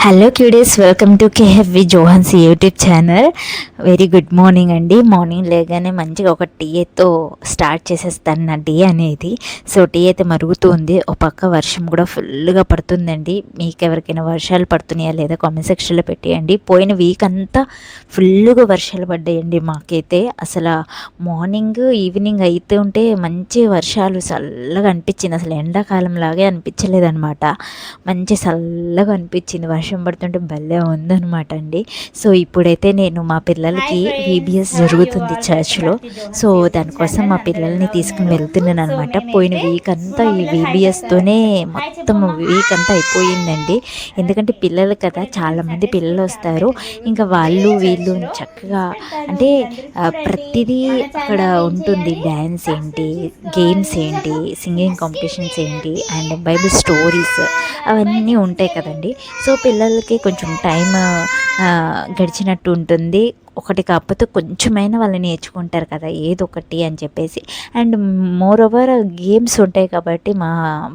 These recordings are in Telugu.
Hello cuties, welcome to KFV Johns YouTube channel. Very good morning అండి. మార్నింగ్ లేగానే మంచిగా ఒక టీతో స్టార్ట్ చేసేస్తాను నా డే అనేది. సో టీ అయితే మరుగుతుంది, ఒక పక్క వర్షం కూడా ఫుల్గా పడుతుందండి. మీకు ఎవరికైనా వర్షాలు పడుతున్నాయా లేదా కామెంట్ సెక్షన్లో పెట్టేయండి. పోయిన వీక్ అంతా ఫుల్గా వర్షాలు పడ్డాయండి మాకైతే. అసలు మార్నింగ్ ఈవినింగ్ అయితే ఉంటే మంచి వర్షాలు చల్లగా అనిపించింది. అసలు ఎండాకాలం లాగే అనిపించలేదన్నమాట. మంచి చల్లగా అనిపించింది. వర్షం పడుతుంటే భలే ఉందన్నమాట అండి. సో ఇప్పుడైతే నేను మా పిల్లలకి VBS జరుగుతుంది చర్చ్లో. సో దానికోసం మా పిల్లల్ని తీసుకుని వెళ్తున్నాను అనమాట. పోయిన వీక్ అంతా ఈ VBSతోనే మొత్తం వీక్ అంతా అయిపోయిందండి. ఎందుకంటే పిల్లలు కదా, చాలామంది పిల్లలు వస్తారు. ఇంకా వాళ్ళు వీళ్ళు చక్కగా అంటే ప్రతిదీ అక్కడ ఉంటుంది. డ్యాన్స్ ఏంటి, గేమ్స్ ఏంటి, సింగింగ్ కాంపిటీషన్స్ ఏంటి, అండ్ బైబిల్ స్టోరీస్ అవన్నీ ఉంటాయి కదండి. సో పిల్లలకి కొంచెం టైం గడిచినట్టు ఉంటుంది. ఒకటి కాకపోతే కొంచెమైనా వాళ్ళు నేర్చుకుంటారు కదా ఏదో ఒకటి అని చెప్పేసి. అండ్ మోర్ ఓవర్ గేమ్స్ ఉంటాయి కాబట్టి మా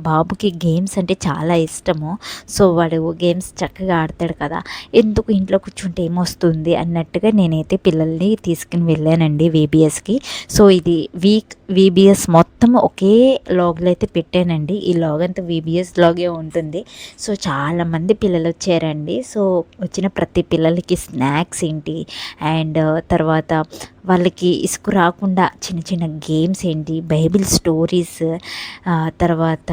బాబుకి గేమ్స్ అంటే చాలా ఇష్టము. సో వాడు గేమ్స్ చక్కగా ఆడతాడు కదా, ఎందుకు ఇంట్లో కూర్చుంటే ఏమొస్తుంది అన్నట్టుగా నేనైతే పిల్లల్ని తీసుకుని వెళ్ళానండి VBSకి. సో ఇది VBS మొత్తం ఒకే లాగ్లో అయితే పెట్టానండి. ఈ లాగ్ అంతా VBS లాగే ఉంటుంది. సో చాలామంది పిల్లలు వచ్చారండి. సో వచ్చిన ప్రతి పిల్లలకి స్నాక్స్ ఏంటి, అండ్ తర్వాత వాళ్ళకి ఇసుకు రాకుండా చిన్న చిన్న గేమ్స్ ఏంటి, బైబిల్ స్టోరీస్, తర్వాత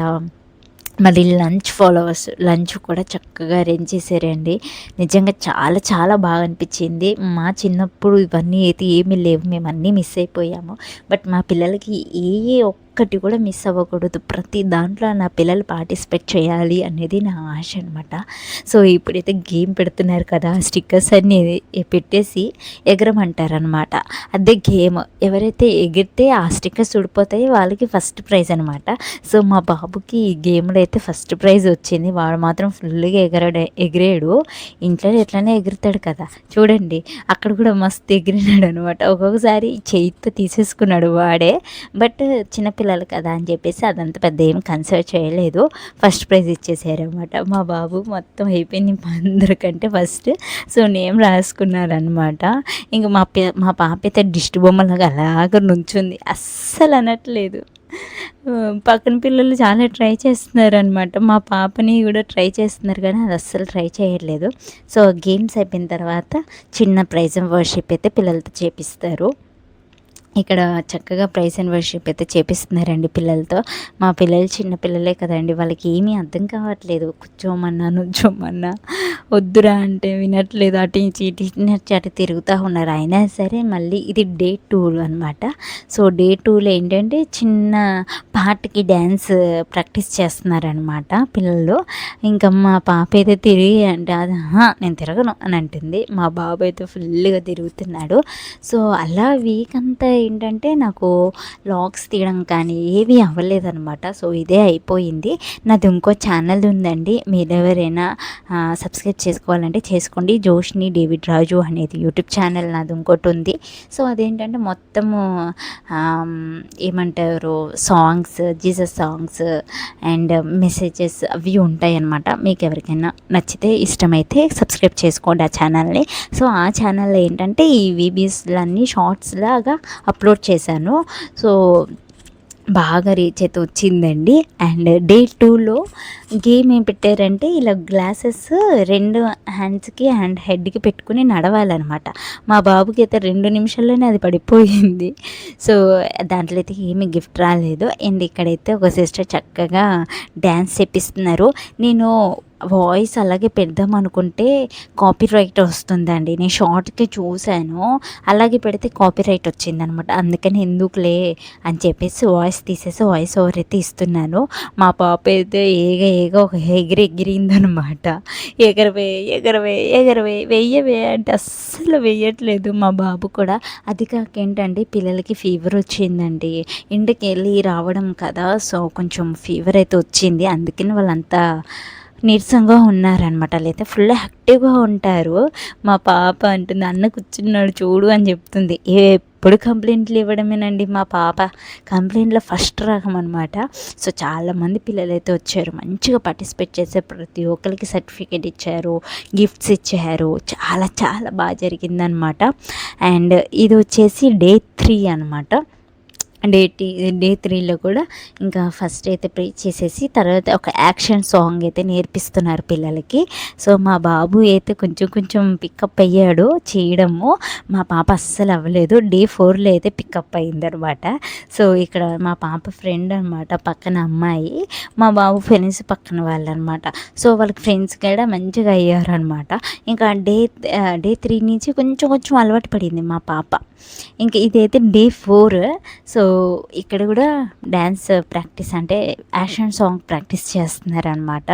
మళ్ళీ లంచ్ కూడా చక్కగా అరేంజ్ చేశారండి. నిజంగా చాలా చాలా బాగా అనిపించింది. మా చిన్నప్పుడు ఇవన్నీ అయితే ఏమీ లేవు, మేము అన్నీ మిస్ అయిపోయాము. బట్ మా పిల్లలకి ఒక్కటి కూడా మిస్ అవ్వకూడదు, ప్రతి దాంట్లో నా పిల్లలు పార్టిసిపేట్ చేయాలి అనేది నా ఆశ అనమాట. సో ఇప్పుడైతే గేమ్ పెడుతున్నారు కదా, స్టిక్కర్స్ అన్నీ పెట్టేసి ఎగరమంటారనమాట. అదే గేమ్, ఎవరైతే ఎగిరితే ఆ స్టిక్కర్స్ ఊడిపోతాయి వాళ్ళకి ఫస్ట్ ప్రైజ్ అనమాట. సో మా బాబుకి ఈ గేమ్లో అయితే ఫస్ట్ ప్రైజ్ వచ్చింది. వాడు మాత్రం ఫుల్గా ఎగిరాడు. ఇంట్లో ఎట్లనే ఎగురుతాడు కదా చూడండి, అక్కడ కూడా మస్తు ఎగిరినాడు అనమాట. ఒక్కొక్కసారి చేయితో తీసేసుకున్నాడు వాడే. బట్ చిన్నపిల్లలు కదా అని చెప్పేసి అదంతా పెద్ద ఏం కన్సిడర్ చేయలేదు, ఫస్ట్ ప్రైజ్ ఇచ్చేసారనమాట. మా బాబు మొత్తం అయిపోయింది అందరికంటే ఫస్ట్. So name రాసుకున్నారనమాట. ఇంకా మా పాప అయితే దిష్టి బొమ్మలాగా అలాగ నుంచుంది, అస్సలు అనట్లేదు. పక్కన పిల్లలు చాలా ట్రై చేస్తున్నారు అనమాట. మా పాపని కూడా ట్రై చేస్తున్నారు కానీ అది అస్సలు ట్రై చేయట్లేదు. సో గేమ్స్ అయిపోయిన తర్వాత చిన్న ప్రైజ్ అండ్ వర్షిప్ అయితే పిల్లలతో చేపిస్తారు. ఇక్కడ చక్కగా ప్రైజ్ అండ్ వర్షిప్ అయితే చేపిస్తున్నారండి పిల్లలతో. మా పిల్లలు చిన్న పిల్లలే కదండి, వాళ్ళకి ఏమీ అర్థం కావట్లేదు. కూర్చోమన్నా నుంచోమన్నా వద్దురా అంటే వినట్లేదు. అటు నుంచి అటు తిరుగుతూ ఉన్నారు. అయినా సరే మళ్ళీ ఇది Day 2 అనమాట. సో Day 2లో ఏంటంటే చిన్న పాటకి డ్యాన్స్ ప్రాక్టీస్ చేస్తున్నారనమాట పిల్లలు. ఇంకా మా పాప అయితే తిరిగి అంటే అది నేను తిరగను అని అంటుంది. మా బాబు అయితే ఫుల్గా తిరుగుతున్నాడు. సో అలా వీక్ అంతా ఏంటంటే నాకు లాగ్స్ తీయడం కానీ ఏవి అవ్వలేదన్నమాట. సో ఇదే అయిపోయింది. నాది ఇంకో ఛానల్ ఉందండి, మీరు ఎవరైనా సబ్స్క్రైబ్ చేసుకోవాలంటే చేసుకోండి. జోష్ని డేవిడ్ రాజు అనేది యూట్యూబ్ ఛానల్ నాది ఇంకోటి ఉంది. సో అదేంటంటే మొత్తము ఏమంటారు songs, Jesus songs and messages అవి ఉంటాయి అన్నమాట. మీకు ఎవరికైనా నచ్చితే ఇష్టమైతే సబ్స్క్రైబ్ చేసుకోండి ఆ ఛానల్ని. సో ఆ ఛానల్లో ఏంటంటే ఈ VBSలన్నీ షార్ట్స్ లాగా అప్లోడ్ చేశాను. సో బాగా రీచ్ అయితే వచ్చిందండి. అండ్ Day 2లో గేమ్ ఏం పెట్టారంటే ఇలా గ్లాసెస్ 2 హ్యాండ్స్కి అండ్ హెడ్కి పెట్టుకుని నడవాలన్నమాట. మా బాబుకి అయితే 2 నిమిషాల్లోనే అది పడిపోయింది. సో దాంట్లో అయితే ఏమీ గిఫ్ట్ రాలేదు. అండ్ ఇక్కడైతే ఒక సిస్టర్ చక్కగా డ్యాన్స్ చేపిస్తున్నారు. నేను వాయిస్ అలాగే పెడదాం అనుకుంటే కాపీరైట్ వస్తుందండి. నేను షార్ట్కి చూశాను, అలాగే పెడితే కాపీరైట్ వచ్చిందనమాట. అందుకని ఎందుకులే అని చెప్పేసి వాయిస్ తీసేసి వాయిస్ ఓవర్ అయితే ఇస్తున్నాను. మా పాప అయితే ఏగ ఒక ఎగిరిందనమాట. ఎగరవే వెయ్యవే అంటే అస్సలు వెయ్యట్లేదు మా బాబు కూడా. అది కాక ఏంటంటే పిల్లలకి ఫీవర్ వచ్చిందండి, ఇంటికి వెళ్ళి రావడం కదా. సో కొంచెం ఫీవర్ అయితే వచ్చింది, అందుకని వాళ్ళంతా నీరసంగా ఉన్నారనమాట. లేదా ఫుల్ యాక్టివ్గా ఉంటారు. మా పాప అంటుంది, అన్న కూర్చున్నాడు చూడు అని చెప్తుంది. ఎప్పుడు కంప్లైంట్లు ఇవ్వడమేనండి. మా పాప కంప్లైంట్లో ఫస్ట్ రకం అనమాట. సో చాలామంది పిల్లలు అయితే వచ్చారు, మంచిగా పార్టిసిపేట్ చేసే ప్రతి ఒక్కరికి సర్టిఫికేట్ ఇచ్చారు, గిఫ్ట్స్ ఇచ్చారు. చాలా చాలా బాగా జరిగిందనమాట. అండ్ ఇది వచ్చేసి డే 3 అనమాట. డే 3లో కూడా ఇంకా ఫస్ట్ అయితే ప్రే చేసేసి తర్వాత ఒక యాక్షన్ సాంగ్ అయితే నేర్పిస్తున్నారు పిల్లలకి. సో మా బాబు అయితే కొంచెం కొంచెం పికప్ అయ్యాడు చేయడము, మా పాప అస్సలు అవ్వలేదు. డే 4లో అయితే పికప్ అయిందనమాట. సో ఇక్కడ మా పాప ఫ్రెండ్ అనమాట, పక్కన అమ్మాయి, మా బాబు ఫ్రెండ్స్ పక్కన వాళ్ళు అనమాట. సో వాళ్ళకి ఫ్రెండ్స్ కూడా మంచిగా అయ్యారనమాట. ఇంకా డే 3 నుంచి కొంచెం కొంచెం అలవాటు పడింది మా పాప. ఇంకా ఇదైతే డే 4. సో ఇక్కడ కూడా డ్యాన్స్ ప్రాక్టీస్ అంటే యాక్షన్ సాంగ్ ప్రాక్టీస్ చేస్తున్నారనమాట.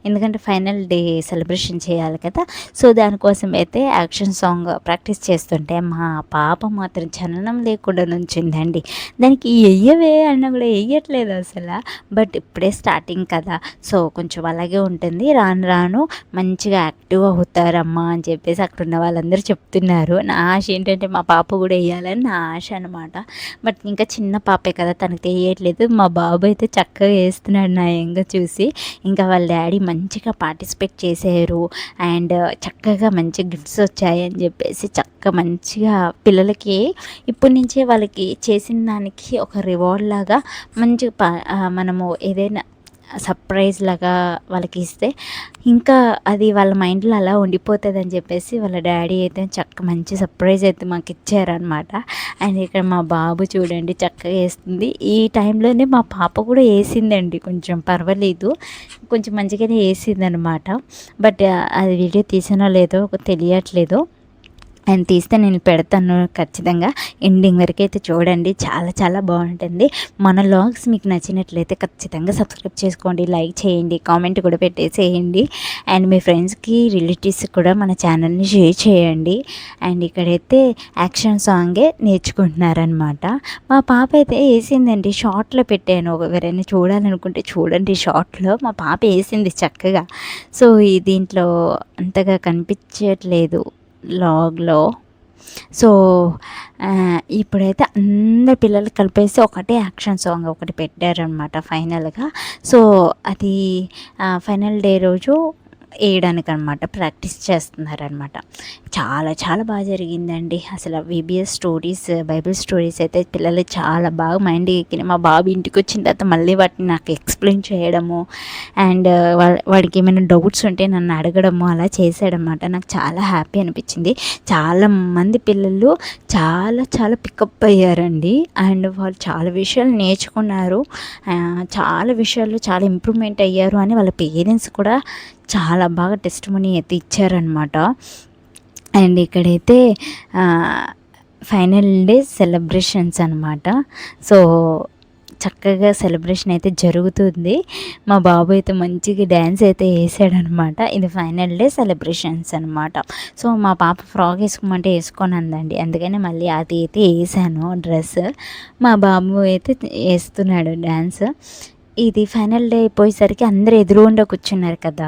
ఎందుకంటే ఫైనల్ డే సెలబ్రేషన్ చేయాలి కదా. సో దానికోసం అయితే యాక్షన్ సాంగ్ ప్రాక్టీస్ చేస్తుంటే మా పాప మాత్రం చలనం లేకుండా నుంచిందండి. దానికి వెయ్యవే అన్నా కూడా వెయ్యట్లేదు అసలు. బట్ ఇప్పుడే స్టార్టింగ్ కదా, సో కొంచెం అలాగే ఉంటుంది. రాను రాను మంచిగా యాక్టివ్ అవుతారమ్మా అని చెప్పేసి అక్కడ ఉన్న వాళ్ళందరూ చెప్తున్నారు. నా ఆశ ఏంటంటే మా పాప కూడా వేయాలని నా ఆశ అనమాట. బట్ ఇంకా చిన్న పాపే కదా, తనకు తెలియట్లేదు. మా బాబు అయితే చక్కగా వేస్తున్నాడు నా యంగా చూసి. ఇంకా వాళ్ళ డాడీ మంచిగా పార్టిసిపేట్ చేశారు అండ్ చక్కగా మంచి గిఫ్ట్స్ వచ్చాయని చెప్పేసి చక్కగా మంచిగా పిల్లలకి ఇప్పటి నుంచే వాళ్ళకి చేసిన దానికి ఒక రివార్డ్ లాగా మంచిగా మనము ఏదైనా సర్ప్రైజ్ లాగా వాళ్ళకి ఇస్తే ఇంకా అది వాళ్ళ మైండ్లో అలా ఉండిపోతుంది అని చెప్పేసి వాళ్ళ డాడీ అయితే మంచి సర్ప్రైజ్ అయితే మాకు ఇచ్చారనమాట. అండ్ ఇక్కడ మా బాబు చూడండి చక్కగా వేస్తుంది. ఈ టైంలోనే మా పాప కూడా వేసిందండి, కొంచెం పర్వాలేదు, కొంచెం మంచిగానే వేసింది అనమాట. బట్ అది వీడియో తీసానో లేదో తెలియట్లేదు. అండ్ తీస్తే నేను పెడతాను ఖచ్చితంగా. ఎండింగ్ వరకు అయితే చూడండి, చాలా చాలా బాగుంటుంది. మన వ్లాగ్స్ మీకు నచ్చినట్లయితే ఖచ్చితంగా సబ్స్క్రైబ్ చేసుకోండి, లైక్ చేయండి, కామెంట్ కూడా పెట్టేసేయండి. అండ్ మీ ఫ్రెండ్స్కి రిలేటివ్స్ కూడా మన ఛానల్ని షేర్ చేయండి. అండ్ ఇక్కడైతే యాక్షన్ సాంగే నేర్చుకుంటున్నారనమాట. మా పాప అయితే వేసిందండి, షార్ట్లో పెట్టాను, ఎవరైనా చూడాలనుకుంటే చూడండి. షార్ట్లో మా పాప వేసింది చక్కగా. సో దీంట్లో అంతగా కనిపించట్లేదు లాగ్లో. సో ఇప్పుడైతే అందరు పిల్లలు కలిపేసి ఒకటే యాక్షన్ సాంగ్ ఒకటి పెట్టారనమాట ఫైనల్గా. సో అది ఫైనల్ డే రోజు వేయడానికి అనమాట ప్రాక్టీస్ చేస్తున్నారనమాట. చాలా చాలా బాగా జరిగిందండి. అసలు VBS స్టోరీస్, బైబిల్ స్టోరీస్ అయితే పిల్లలు చాలా బాగా మైండ్ ఎక్కినాయి. మా బాబు ఇంటికి వచ్చిన తర్వాత మళ్ళీ వాటిని నాకు ఎక్స్ప్లెయిన్ చేయడము అండ్ వాడికి ఏమైనా డౌట్స్ ఉంటే నన్ను అడగడము అలా చేశాడనమాట. నాకు చాలా హ్యాపీ అనిపించింది. చాలామంది పిల్లలు చాలా చాలా పికప్ అయ్యారండి. అండ్ వాళ్ళు చాలా విషయాలు నేర్చుకున్నారు, చాలా విషయాలు చాలా ఇంప్రూవ్మెంట్ అయ్యారు అని వాళ్ళ పేరెంట్స్ కూడా చాలా బాగా టెస్టిమనీ అయితే ఇచ్చారనమాట. అండ్ ఇక్కడైతే ఫైనల్ డే సెలబ్రేషన్స్ అనమాట. సో చక్కగా సెలబ్రేషన్ అయితే జరుగుతుంది. మా బాబు అయితే మంచిగా డ్యాన్స్ అయితే వేసాడనమాట. ఇది ఫైనల్ డే సెలబ్రేషన్స్ అనమాట. సో మా పాప ఫ్రాక్ వేసుకోమంటే వేసుకొని అందండి, అందుకని మళ్ళీ అది అయితే వేసాను డ్రెస్. మా బాబు అయితే వేస్తున్నాడు డ్యాన్స్. ఇది ఫైనల్ డే అయిపోయేసరికి అందరూ ఎదురుగుండా కూర్చున్నారు కదా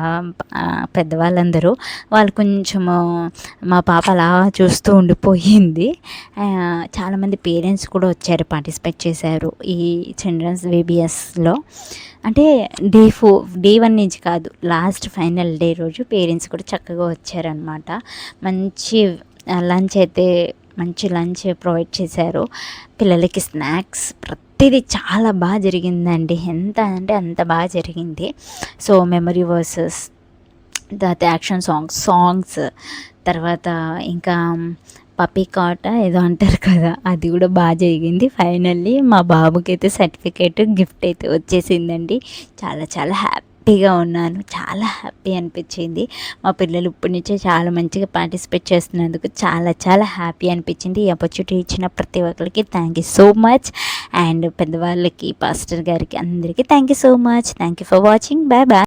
పెద్దవాళ్ళందరూ, వాళ్ళు కొంచెము మా పాప అలా చూస్తూ ఉండిపోయింది. చాలామంది పేరెంట్స్ కూడా వచ్చారు, పార్టిసిపేట్ చేశారు ఈ చిల్డ్రన్స్ VBSలో. అంటే డే 1 నుంచి కాదు, లాస్ట్ ఫైనల్ డే రోజు పేరెంట్స్ కూడా చక్కగా వచ్చారనమాట. మంచి లంచ్ ప్రొవైడ్ చేశారు పిల్లలకి, స్నాక్స్, ప్రతిదీ చాలా బాగా జరిగిందండి. ఎంత అంటే అంత బాగా జరిగింది. సో మెమరీ వర్సెస్, తర్వాత యాక్షన్ సాంగ్స్, తర్వాత ఇంకా పప్పీ కాట ఏదో అంటారు కదా, అది కూడా బాగా జరిగింది. ఫైనల్లీ మా బాబుకి అయితే సర్టిఫికేట్ గిఫ్ట్ అయితే వచ్చేసిందండి. చాలా చాలా హ్యాపీగా ఉన్నాను, చాలా హ్యాపీ అనిపించింది. మా పిల్లలు ఇప్పటి నుంచే చాలా మంచిగా పార్టిసిపేట్ చేస్తున్నందుకు చాలా చాలా హ్యాపీ అనిపించింది. ఈ ఆపర్చునిటీ ఇచ్చిన ప్రతి ఒక్కరికి thank you so much. And పెద్దవాళ్ళకి, పాస్టర్ గారికి, అందరికీ thank you so much. Thank you for watching. Bye bye.